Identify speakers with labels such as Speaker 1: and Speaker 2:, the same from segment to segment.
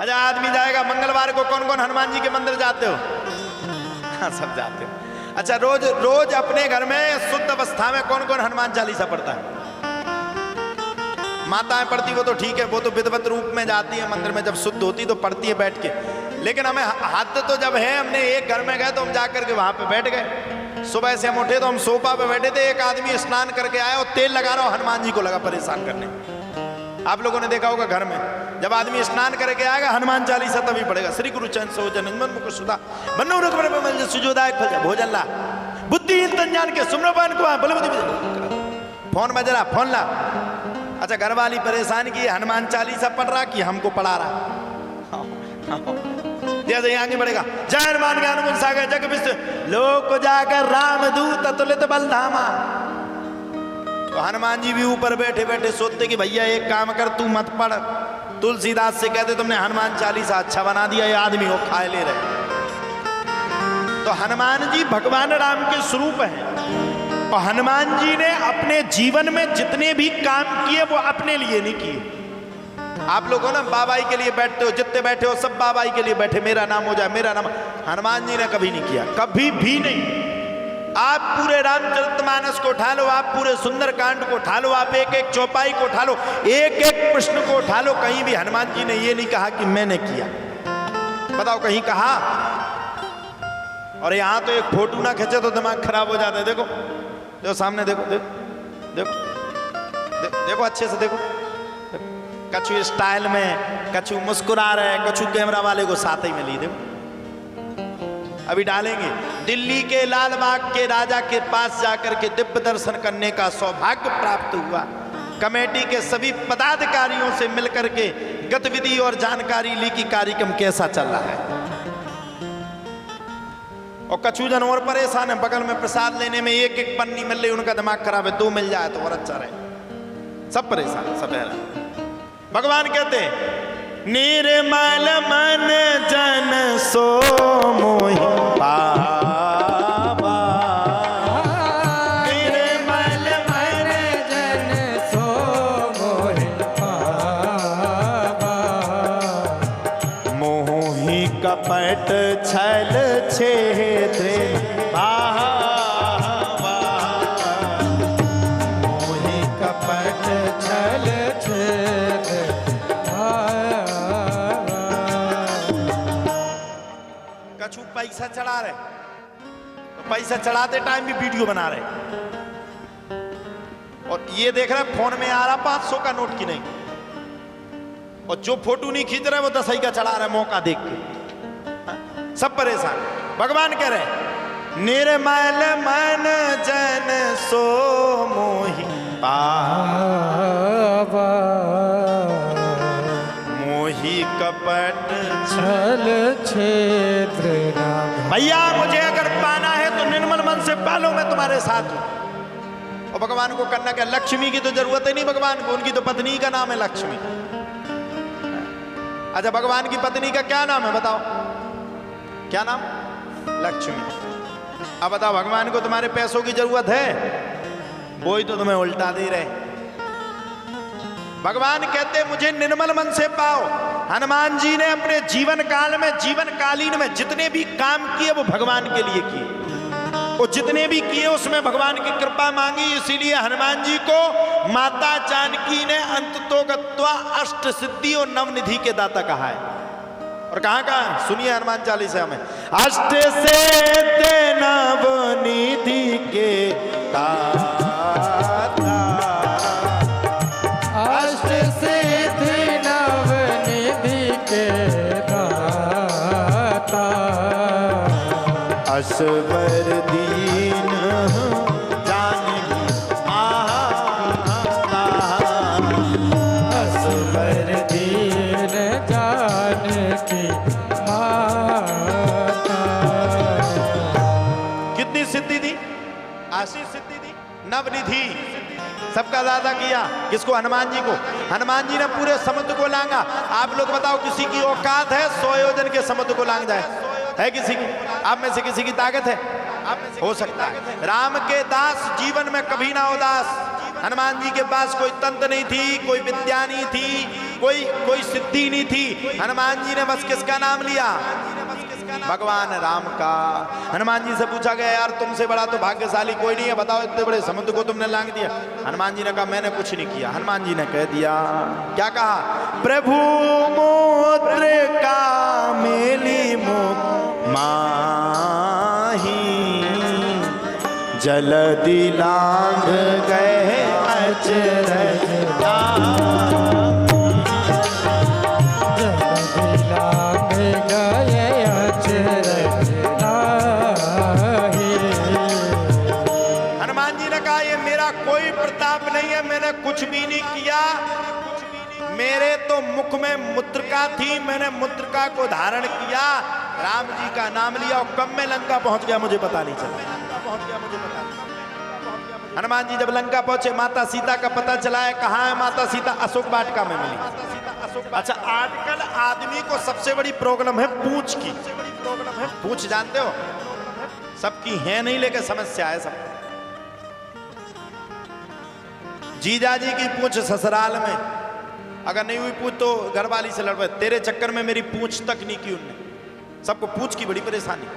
Speaker 1: अच्छा आदमी जाएगा मंगलवार को, कौन कौन हनुमान जी के मंदिर जाते हो? हाँ सब जाते हो। अच्छा रोज रोज अपने घर में शुद्ध अवस्था में कौन कौन हनुमान चालीसा पढ़ता है? माताएं पढ़ती, वो तो ठीक है, वो तो विधिवत रूप में जाती है मंदिर में, जब शुद्ध होती तो पढ़ती है बैठ के। लेकिन हमें हद तो जब है, हमने एक घर में गए तो हम जाकर के वहां पे बैठ गए। सुबह से हम उठे तो हम सोफा पे बैठे थे, एक आदमी स्नान करके आया और तेल लगा रहा, हनुमान जी को लगा परेशान करने। आप लोगों ने देखा होगा घर में जब आदमी स्नान करके आएगा हनुमान चालीसा तभी पड़ेगा। श्री गुरु चंद सो जनन मुख सुधा बन्नो रघुबर बमल सुजोदायक फल भोजन ला बुद्धिहीन तन जान के सुम्रपान को बलबुद्धि फोन बज रहा, फोन ला। अच्छा घर वाली परेशान की, हनुमान चालीसा पढ़ रहा कि हमको पढ़ा रहा। जैसे आगे बढ़ेगा, जय हनुमान ज्ञान गुण सागर जग विश्व लोक को जाकर रामदूत अतुलित बलधामा। तो हनुमान जी भी ऊपर बैठे बैठे सोचते कि भैया एक काम कर, तू मत पढ़, तुलसीदास से कहते तुमने हनुमान चालीसा अच्छा बना दिया, ये आदमी को खाए ले रहे। तो हनुमान जी भगवान राम के स्वरूप हैं और हनुमान जी ने अपने जीवन में जितने भी काम किए वो अपने लिए नहीं किए। आप लोग हो ना बाबाई के लिए बैठते हो, जितने बैठे हो सब बाबाई के लिए बैठे, मेरा नाम हो जाए, मेरा नाम। हनुमान जी ने कभी नहीं किया, कभी भी नहीं। आप पूरे रामचरितमानस को उठा लो, आप पूरे सुंदरकांड को उठा लो, आप एक एक चौपाई को उठा लो, एक एक प्रश्न को उठा लो, कहीं भी हनुमान जी ने ये नहीं कहा कि मैंने किया। बताओ कहीं कहा? और यहां तो एक फोटो ना खींचे तो दिमाग खराब हो जाता है। देखो देखो सामने, देखो देखो देखो देखो अच्छे से देखो, कछु स्टाइल में, कछु मुस्कुरा रहे, कछु कैमरा वाले को साथ ही में ली। देखो अभी डालेंगे। दिल्ली के लाल बाग के राजा के पास जाकर के दिव्य दर्शन करने का सौभाग्य प्राप्त हुआ। कमेटी के सभी पदाधिकारियों से मिलकर के गतिविधि और जानकारी ली कि कार्यक्रम कैसा चल रहा है। और कछु जन और परेशान है, बगल में प्रसाद लेने में एक एक पन्नी मिल रही, उनका दिमाग खराब है, 2 मिल जाए तो और अच्छा रहे। सब परेशान, सब हैरान। भगवान कहते हैं निर्मल मन जन सो मोहि पावा,
Speaker 2: निर्मल मन जन सो मोहि पावा,
Speaker 1: मोहि कपट छल छेद्र भावा,
Speaker 2: मोहि कपट छल छेद्र
Speaker 1: कछु पैसा चढ़ा रहे, तो पैसा चढ़ाते टाइम भी वीडियो बना रहे, और ये देख रहे फोन में आ रहा 500 का नोट की नहीं, और जो फोटो नहीं खींच रहे वो 10 का चढ़ा रहे मौका देख के। सब परेशान। भगवान कह रहे निर्मल मन जन सो मोहि पावा, मोहि कपट
Speaker 2: छल छेद्र नाम।
Speaker 1: भैया मुझे अगर पाना है तो निर्मल मन से पालो, मैं तुम्हारे साथ हूं। और भगवान को करना क्या? लक्ष्मी की तो जरूरत ही नहीं भगवान को, उनकी तो पत्नी का नाम है लक्ष्मी। अच्छा भगवान की पत्नी का क्या नाम है बताओ? क्या नाम? लक्ष्मी। अब बताओ भगवान को तुम्हारे पैसों की जरूरत है? वो ही तो तुम्हें उल्टा दे रहे। भगवान कहते मुझे निर्मल मन से पाओ। हनुमान जी ने अपने जीवन काल में, जीवन कालीन में जितने भी काम किए वो भगवान के लिए किए, वो जितने भी किए उसमें भगवान की कृपा मांगी। इसीलिए हनुमान जी को माता जानकी ने अंततो गत्वा अष्ट सिद्धि और नवनिधि के दाता कहा है। और कहां सुनिए हनुमान चालीसा में, अष्ट सिद्धि नवनिधि के दाता,
Speaker 2: अष्ट सिद्धि नवनिधि के दाता,
Speaker 1: असवर दीन जानकी माता,
Speaker 2: असवर दीन जानकी माता।
Speaker 1: कितनी सिद्धि दी? 80 सिद्धि दी। नवनिधि सबका दादा किया। किसको? हनुमान जी को। हनुमान जी ने पूरे समुद्र को लांगा। आप लोग बताओ किसी की औकात है 100 योजन के समुद्र को लांग जाए? है किसी की? आप में से किसी की ताकत है? हो सकता है। राम के दास जीवन में कभी ना उदास। हनुमान जी के पास कोई तंत्र नहीं थी, कोई विद्या नहीं थी, कोई सिद्धि नहीं थी। हनुमान जी ने बस किसका नाम लिया? भगवान राम का। हनुमान जी से पूछा गया यार तुमसे बड़ा तो भाग्यशाली कोई नहीं है, बताओ इतने बड़े समुद्र को तुमने लांग दिया। हनुमान जी ने कहा मैंने कुछ नहीं किया। हनुमान जी ने कह दिया, क्या कहा? प्रभु मुद्रिका मेली मुख माही, जलदि लांघ गए अचरज कोई प्रताप नहीं है, मैंने कुछ भी नहीं किया। मेरे तो मुख में मुद्रिका थी, मैंने मुद्रिका को धारण किया, राम जी का नाम लिया और कब में लंका पहुंच गया मुझे पता नहीं चला। हनुमान जी जब लंका पहुंचे, माता सीता का पता चला है। कहाँ है माता सीता? अशोक वाटिका में मिली। अच्छा, आजकल आदमी को सबसे बड़ी प्रॉब्लम है पूंछ की। पूंछ जानते हो? सबकी है नहीं, लेकिन समस्या है सबको। जीजा जी की पूंछ ससुराल में अगर नहीं हुई पूछ तो घरवाली से लड़ पड़े। तेरे चक्कर में मेरी पूंछ तक नहीं की उनने। सबको पूंछ की बड़ी परेशानी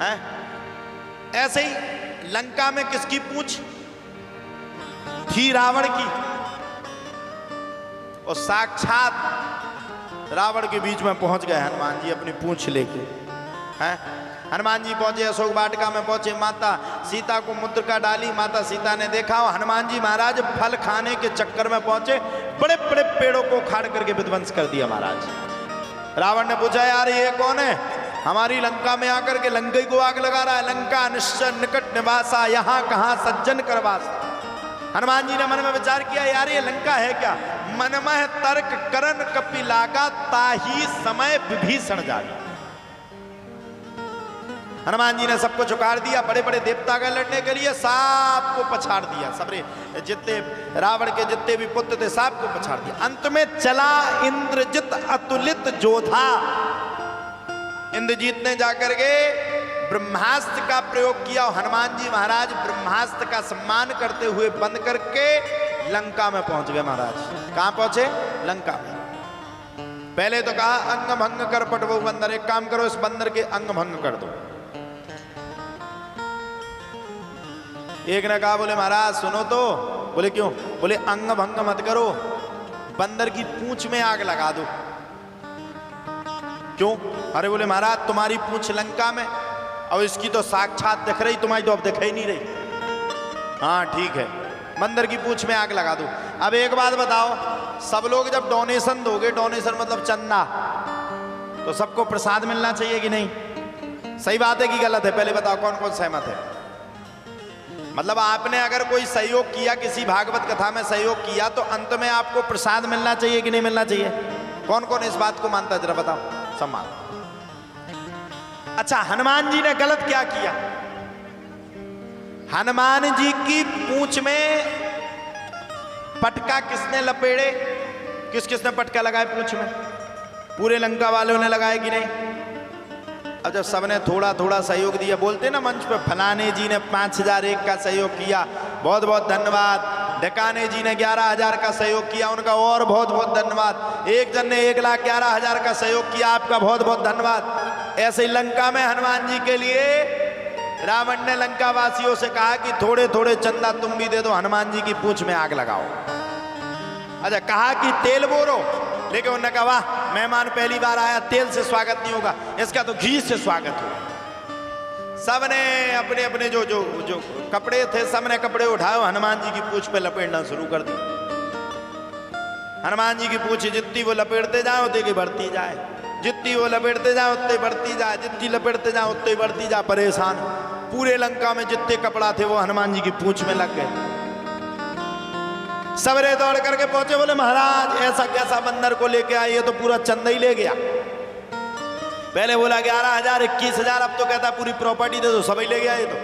Speaker 1: है। ऐसे ही लंका में किसकी पूंछ थी? रावण की। और साक्षात रावण के बीच में पहुंच गए हनुमान जी अपनी पूंछ लेके। हैं? हनुमान जी पहुंचे, अशोक वाटिका में पहुंचे, माता सीता को मुद्रिका डाली। माता सीता ने देखा और हनुमान जी महाराज फल खाने के चक्कर में पहुंचे, बड़े बड़े पेड़ों को उखाड़ करके विध्वंस कर दिया महाराज। रावण ने पूछा यार ये कौन है? हमारी लंका में आकर के लंका को आग लगा रहा है। लंका निश्चय निकट निवासा, यहाँ कहाँ सज्जन करवास। हनुमान जी ने मन में विचार किया यार ये लंका है क्या? मनमह तर्क करन कपि लागा, ताही समय विभीषण जागा। हनुमान जी ने सबको झुकार दिया, बड़े बड़े देवता का लड़ने के लिए सबको पछाड़ दिया। सबरे जितने रावण के जितने भी पुत्र थे सबको पछाड़ दिया। अंत में चला इंद्रजित अतुलित जोधा। इंद्रजीत ने जाकर के ब्रह्मास्त्र का प्रयोग किया और हनुमान जी महाराज ब्रह्मास्त्र का सम्मान करते हुए बंद करके लंका में पहुंच गए महाराज। कहां पहुंचे? लंका में। पहले तो कहा अंग भंग कर पटवो बंदर, एक काम करो इस बंदर के अंग भंग कर दो। एक ने कहा बोले महाराज सुनो तो। बोले क्यों? बोले अंग भंग मत करो, बंदर की पूंछ में आग लगा दो। क्यों? अरे बोले महाराज तुम्हारी पूंछ लंका में और इसकी तो साक्षात दिख रही, तुम्हारी तो अब दिख ही नहीं रही। हाँ ठीक है, बंदर की पूंछ में आग लगा दो। अब एक बात बताओ, सब लोग जब डोनेशन दोगे, डोनेशन मतलब चंदा, तो सबको प्रसाद मिलना चाहिए कि नहीं? सही बात है कि गलत है? पहले बताओ कौन कौन सहमत है? मतलब आपने अगर कोई सहयोग किया, किसी भागवत कथा में सहयोग किया, तो अंत में आपको प्रसाद मिलना चाहिए कि नहीं मिलना चाहिए? कौन कौन इस बात को मानता है जरा बताओ? सम्मान। अच्छा, हनुमान जी ने गलत क्या किया? हनुमान जी की पूंछ में पटका किसने लपेड़े? किस किसने पटका लगाया पूंछ में? पूरे लंका वालों ने लगाया कि नहीं? अब जब सबने थोड़ा थोड़ा सहयोग दिया, बोलते ना मंच पे फलाने जी ने 5001 का सहयोग किया, बहुत बहुत धन्यवाद। ढकाने जी ने 11,000 का सहयोग किया, उनका और बहुत बहुत धन्यवाद। एक जन ने 1,11,000 का सहयोग किया, आपका बहुत बहुत धन्यवाद। ऐसे ही लंका में हनुमान जी के लिए रावण ने लंका वासियों से कहा कि थोड़े थोड़े चंदा तुम भी दे दो, हनुमान जी की पूंछ में आग लगाओ। अच्छा, कहा कि तेल बोरो, लेकिन उन्होंने कहा वाह मेहमान पहली बार आया, तेल से स्वागत नहीं होगा, इसका तो घी से स्वागत होगा। सबने अपने अपने जो जो जो कपड़े थे, सबने कपड़े उठाए, हनुमान जी की पूंछ पे लपेटना शुरू कर दी। हनुमान जी की पूंछ जितनी वो लपेटते जाए उतनी की बढ़ती जाए, जितनी वो लपेटते जाए उतनी बढ़ती जाए, जितनी लपेटते जाए उतनी बढ़ती जाए। परेशान पूरे लंका में जितने कपड़ा थे वो हनुमान जी की पूंछ में लग गए। सबरे दौड़ करके पहुंचे, बोले महाराज ऐसा कैसा बंदर को लेके आए, ये तो पूरा चंदा ही ले गया। पहले बोला 11,000 21,000, अब तो कहता पूरी प्रॉपर्टी दे दो, सब ही ले गया ये तो।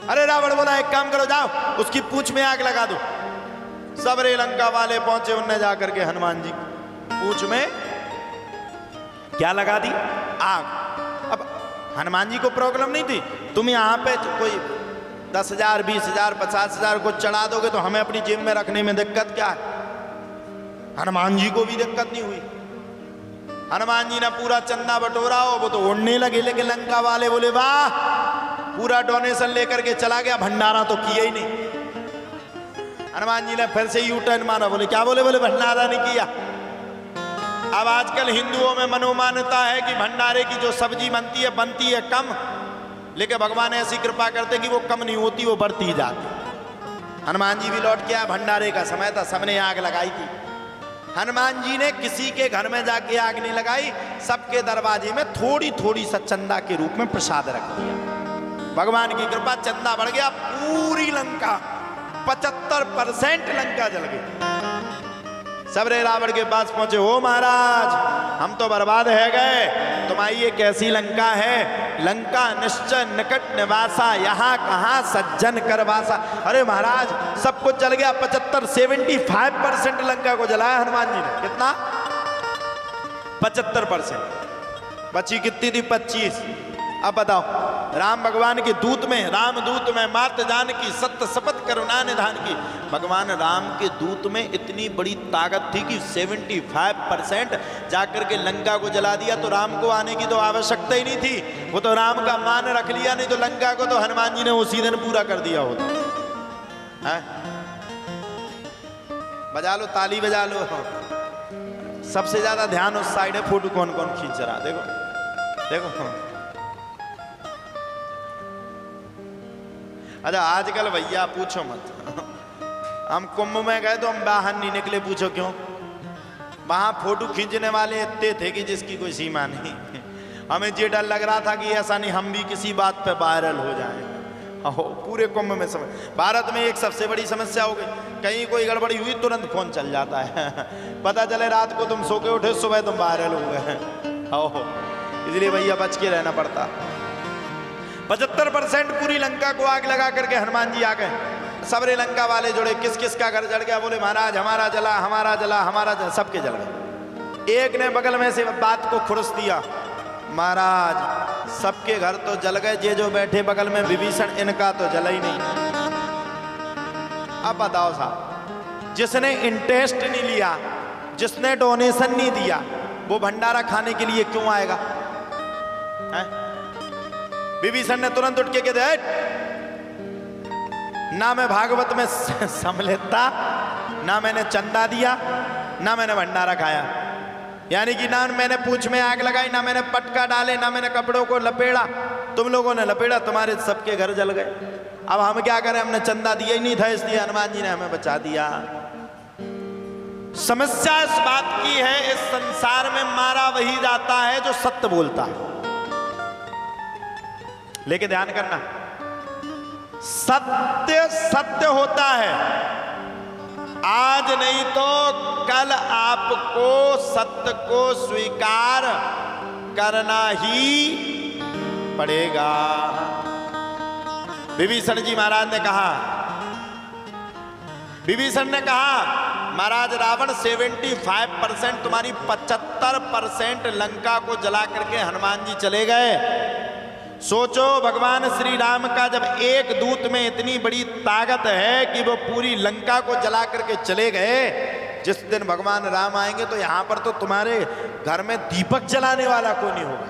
Speaker 1: अरे रावण बोला एक काम करो, जाओ उसकी पूंछ में आग लगा दो। सबरे लंका वाले पहुंचे, उनने जाकर के हनुमान जी पूंछ में क्या लगा दी? आग। अब हनुमान जी को प्रॉब्लम नहीं थी, तुम यहाँ पे कोई 10,000 20,000 50,000 को चढ़ा दोगे तो हमें अपनी जेब में रखने में दिक्कत क्या है? हनुमान जी को भी दिक्कत नहीं हुई। हनुमान जी ने पूरा चंदा बटोरा हो, वो तो उड़ने लगे, लेकिन लंका वाले बोले वाह, पूरा डोनेशन लेकर के चला गया, भंडारा तो किया ही नहीं। हनुमान जी ने फिर से यू टर्न मारा, बोले क्या बोले? बोले भंडारा नहीं किया। अब आजकल हिंदुओं में मनोमान्यता है कि भंडारे की जो सब्जी बनती है कम, लेकिन भगवान ऐसी कृपा करते कि वो कम नहीं होती, वो बढ़ती जाती। हनुमान जी भी लौट के आए, भंडारे का समय था, सबने आग लगाई थी। हनुमान जी ने किसी के घर में जाके आग नहीं लगाई, सबके दरवाजे में थोड़ी थोड़ी सा चंदा के रूप में प्रसाद रख दिया। भगवान की कृपा, चंदा बढ़ गया, पूरी लंका 75% लंका जल गई। सबरे रावण के पास पहुंचे, हो महाराज हम तो बर्बाद है गए, तुम्हारी ये कैसी लंका है? लंका निश्चय निकट निवासा, यहाँ कहाँ सज्जन करवासा। अरे महाराज सब कुछ जल गया, 75% लंका को जलाया हनुमान जी ने। कितना? 75%। बची कितनी थी? 25। अब बताओ, राम भगवान के दूत में, राम दूत में मात जान की सत्य शपथ करुणा निधान की। भगवान राम के दूत में इतनी बड़ी ताकत थी कि 75% जाकर के लंका को जला दिया। तो राम को आने की तो आवश्यकता ही नहीं थी, वो तो राम का मान रख लिया, नहीं तो लंका को तो हनुमान जी ने उसी दिन पूरा कर दिया होता है। बजा लो, ताली बजा लो। सबसे ज्यादा ध्यान उस साइड है, फोटो कौन कौन खींच रहा, देखो देखो। अच्छा आजकल भैया पूछो मत, हम कुंभ में गए तो हम बाहर नहीं निकले, पूछो क्यों? वहां फोटो खींचने वाले इतने थे कि जिसकी कोई सीमा नहीं। हमें ये डर लग रहा था कि ऐसा नहीं हम भी किसी बात पे वायरल हो जाएं। पूरे कुंभ में भारत में एक सबसे बड़ी समस्या हो गई, कहीं कोई गड़बड़ी हुई तुरंत फोन चल जाता है। पता चले रात को तुम सो के उठे, सुबह तुम वायरल हो गए। इसलिए भैया बच के रहना पड़ता। 75% पूरी लंका को आग लगा करके हनुमान जी आ गए। सबरे लंका वाले जुड़े, किस किस का घर जल गया? बोले महाराज हमारा जला, हमारा जला, हमारा जला, सबके जल गए। एक ने बगल में से बात को खुरस दिया, महाराज सबके घर तो जल गए, ये जो बैठे बगल में विभीषण, इनका तो जला ही नहीं। अब बताओ साहब, जिसने इंटरेस्ट नहीं लिया, जिसने डोनेशन नहीं दिया, वो भंडारा खाने के लिए क्यों आएगा? विभीषण ने तुरंत उठ के कहा, ना मैं भागवत में सम्मिलितता, ना मैंने चंदा दिया, ना मैंने भंडारा खाया। यानी कि ना मैंने पूंछ में आग लगाई, ना मैंने पटका डाले, ना मैंने कपड़ों को लपेड़ा। तुम लोगों ने लपेड़ा, तुम्हारे सबके घर जल गए। अब हम क्या करें? हमने चंदा दिया ही नहीं था, इसलिए हनुमान जी ने हमें बचा दिया। समस्या इस बात की है, इस संसार में मारा वही जाता है जो सत्य बोलता है। लेकिन ध्यान करना, सत्य सत्य होता है, आज नहीं तो कल आपको सत्य को स्वीकार करना ही पड़ेगा। विभीषण जी महाराज ने कहा, विभीषण ने कहा महाराज रावण 75%, तुम्हारी 75% लंका को जला करके हनुमान जी चले गए। सोचो भगवान श्री राम का जब एक दूत में इतनी बड़ी ताकत है कि वो पूरी लंका को जला करके चले गए, जिस दिन भगवान राम आएंगे तो यहां पर तो तुम्हारे घर में दीपक जलाने वाला कोई नहीं होगा।